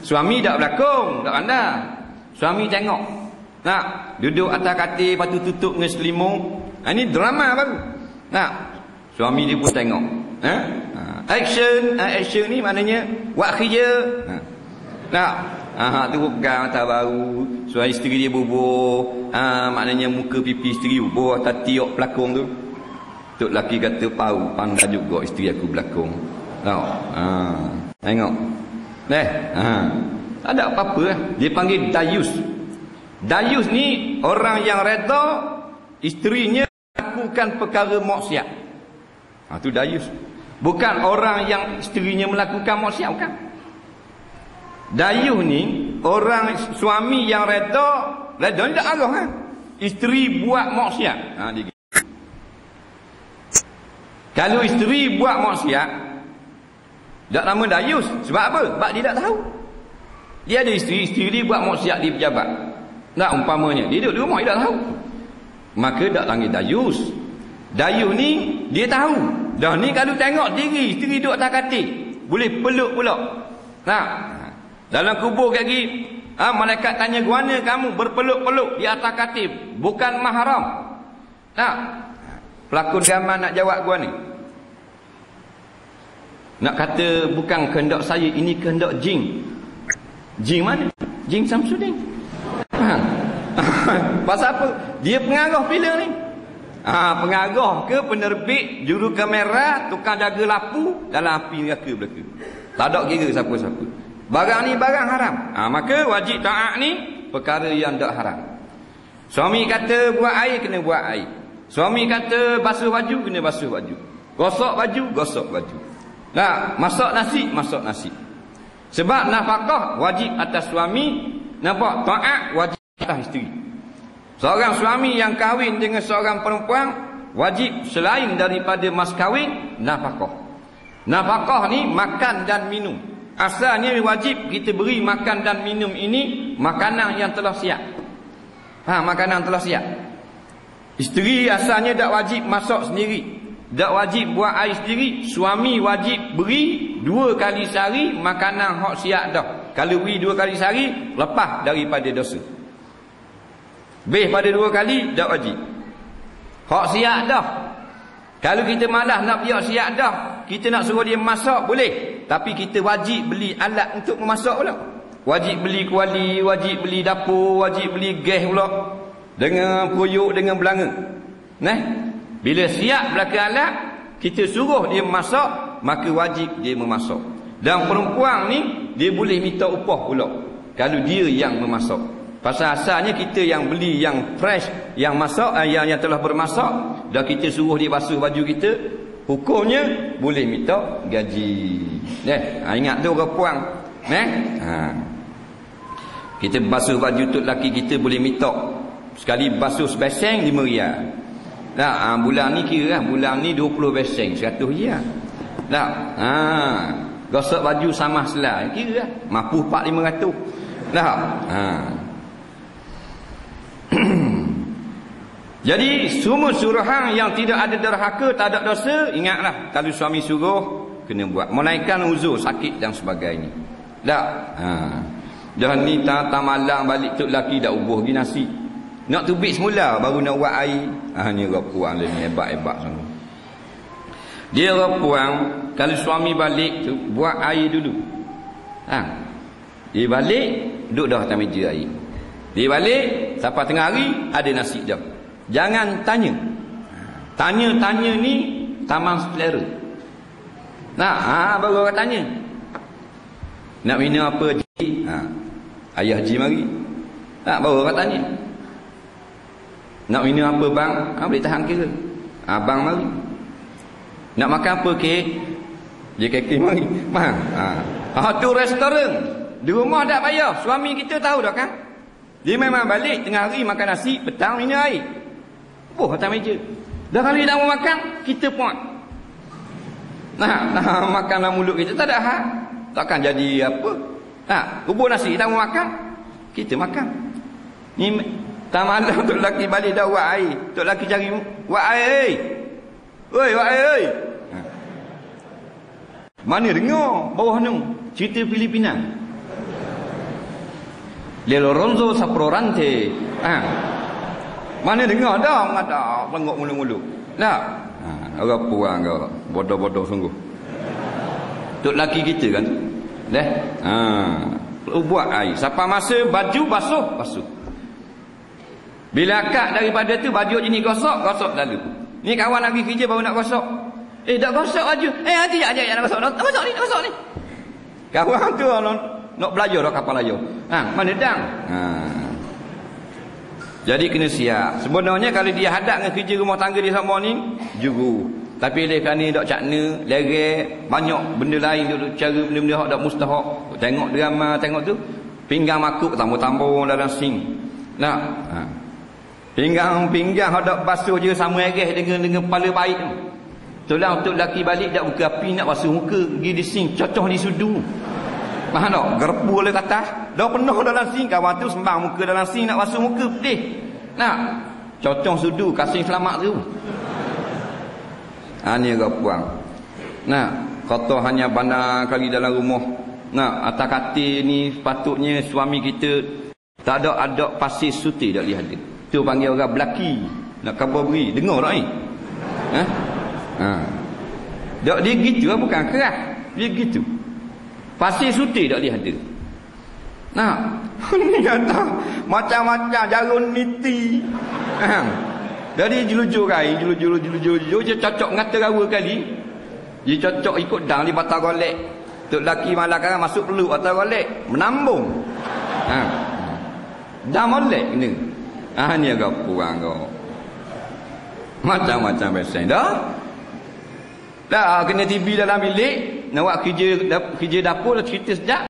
Suami tak berlakon, tak pandai. Suami tengok. Nak duduk atas katil, lepas tu tutup dengan selimut. Ini drama baru. Nak suami dia pun tengok. Action ni maknanya buat kerja. Nak tu pegang mata baru. Suami isteri dia bubur. Maknanya muka pipi isteri bubur atas tiok pelakon tu. Tok laki kata pau, pandai juga isteri aku berlakon. Tengok. Tak ada apa-apa lah. Dia panggil dayus. Dayus ni orang yang reda isterinya melakukan perkara maksiat. Tu dayus. Bukan orang yang isterinya melakukan maksiat, bukan. Dayus ni orang suami yang reda ni tak arah kan. Isteri buat maksiat. Kalau isteri buat maksiat, tak nama dayus. Sebab apa? Sebab dia tak tahu. Dia ada isteri dia buat maksiat di pejabat. Tak umpamanya, dia duduk di rumah, dia tak tahu. Maka tak panggil dayus. Dayus ni, dia tahu. Dah ni kalau tengok diri, isteri duduk atas katil, boleh peluk pula. Dalam kubur lagi, malaikat tanya, guana kamu berpeluk-peluk di atas katil, bukan mahram. Pelakon drama nak jawab guana. Nak kata bukan kehendak saya, ini kehendak jin. Jin mana? Jin Samsudin. Pasal apa? Dia pengarah filem ni. Pengarah ke penerbit, juru kamera, tukang jaga lampu dalam api neraka belaka. Tak ada kira siapa-siapa. Barang ni barang haram. Maka wajib taat ni perkara yang tak haram. Suami kata buat air, kena buat air. Suami kata basuh baju, kena basuh baju. Gosok baju, gosok baju. Masak nasi, masak nasi. Sebab nafkah wajib atas suami, nampak, taat wajib atas isteri. Seorang suami yang kahwin dengan seorang perempuan wajib selain daripada mas kahwin, nafkah. Nafkah ni makan dan minum. Asalnya wajib kita beri makan dan minum ini makanan yang telah siap. Makanan telah siap. Isteri asalnya tak wajib masak sendiri, tak wajib buat air sendiri. Suami wajib beri 2 kali sehari makanan hak siap dah. Kalau beri 2 kali sehari, lepas daripada dosa. Lebih pada 2 kali, tak wajib. Hak siap dah. Kalau kita malas nak biar siap dah, kita nak suruh dia masak, boleh. Tapi kita wajib beli alat untuk memasak pula. Wajib beli kuali, wajib beli dapur, wajib beli gas pula. Dengan koyok, dengan belanga. Bila siap belakang alat, kita suruh dia masak, maka wajib dia memasak. Dan perempuan ni, dia boleh minta upah pula kalau dia yang memasak. Pasal asalnya kita yang beli yang fresh, yang masak, yang telah bermasak, dan kita suruh dia basuh baju kita, hukumnya boleh minta gaji. Ingat tu perempuan. Kita basuh baju tu lelaki kita boleh minta. Sekali basuh sebeseng 5 riyal. Bulan ni kira bulan ni 20 beseng 100 riyal. Gosok baju sama selai kira mampu 400-500. Jadi semua suruhan yang tidak ada derhaka, tak ada dosa, ingatlah kalau suami suruh kena buat. Menaikkan uzur, sakit dan sebagainya. Jangan ni tak malang balik tu lelaki dah ubuh pergi nasi. Nak tubik semula baru nak buat air. Ni rapuang dia ni hebat-hebat semua. Dia rapuang kalau suami balik tu buat air dulu. Dia balik duduk dah atas meja air. Dia balik sampai tengah hari ada nasi dah. Jangan tanya. Tanya-tanya ni taman selera. Baru orang tanya. Nak minum apa Haji? Ayah Haji mari. Baru orang tanya. Nak minum apa bang? Boleh tahan kira. Abang mari. Nak makan apa kek? Dia kek mari. Tu restoran. Di rumah tak bayar. Suami kita tahu dah kan? Dia memang balik tengah hari makan nasi, petang minum air. Atas meja. Dah kalau dia tak mau makan, kita puan. Makan dalam mulut kita tak ada hak. Takkan jadi apa? Ubur nasi tak mau makan, kita makan. Ni tak malam tu lelaki balik dah buat air. Tu lelaki cari buat air. Oi, buat air. Mana dengar bawah ni? cerita Filipina. Le Lorenzo Saprorante. Mana dengar dah mengada pelengok mulu-mulu. Tak. Orang puang kau. Bodoh-bodoh sungguh. Tok laki kita kan. Dah. Buat air. Siapa masa baju basuh. Bila akak daripada tu baju jenis gosok lalu. Ni kawan lagi kerja baru nak gosok. Dah gosok baju. Hati ajak nak gosok. Nak gosok ni. Kawan tu nak belajar dah kapal layar. Mana dang? Jadi kena siap. Sebenarnya kalau dia hadap dengan kerja rumah tangga dia sama ni, juru. Tapi dia kan ni dok cakna, lerek, banyak benda lain duk cara benda-benda hak dak mustahak. Tengok drama, tengok tu, pinggang makuk tambah-tambah dalam sink. Nak? Pinggang hak dak basuh je sama ereh dengan kepala baik tu. Tolong untuk laki balik dak buka api nak basuh muka, pergi di sink, cocoh di sudu. Faham tak? Gerbu oleh kata. Dah penuh dalam sink, kawan tu sembang muka dalam sink nak basuh muka pedih. Nak? Cocong sudu, kasih selamat tu. Ni agak puang. Nah, kata hanya bandar kali dalam rumah. Nah, atas katil ni sepatutnya suami kita tak ada pasir suti dak lihat dia. Tu panggil orang belaki. Nak khabar beri. Dengar tak ni? Dak dia gitu bukan keras. Dia gitu. Pasir suti tak lihat dia. Nah, ni kata macam-macam jarun niti. Jadi jelujur je cocok ngata rawa kali. Dia cocok ikut dang di batang golek. Tok laki malah kan masuk peluk batang golek, menambung. Dah molek ni. Ni agak kurang kau. Macam-macam biasa dah. Dah kena TV dalam bilik, nak buat kerja dapur dah cerita sejak.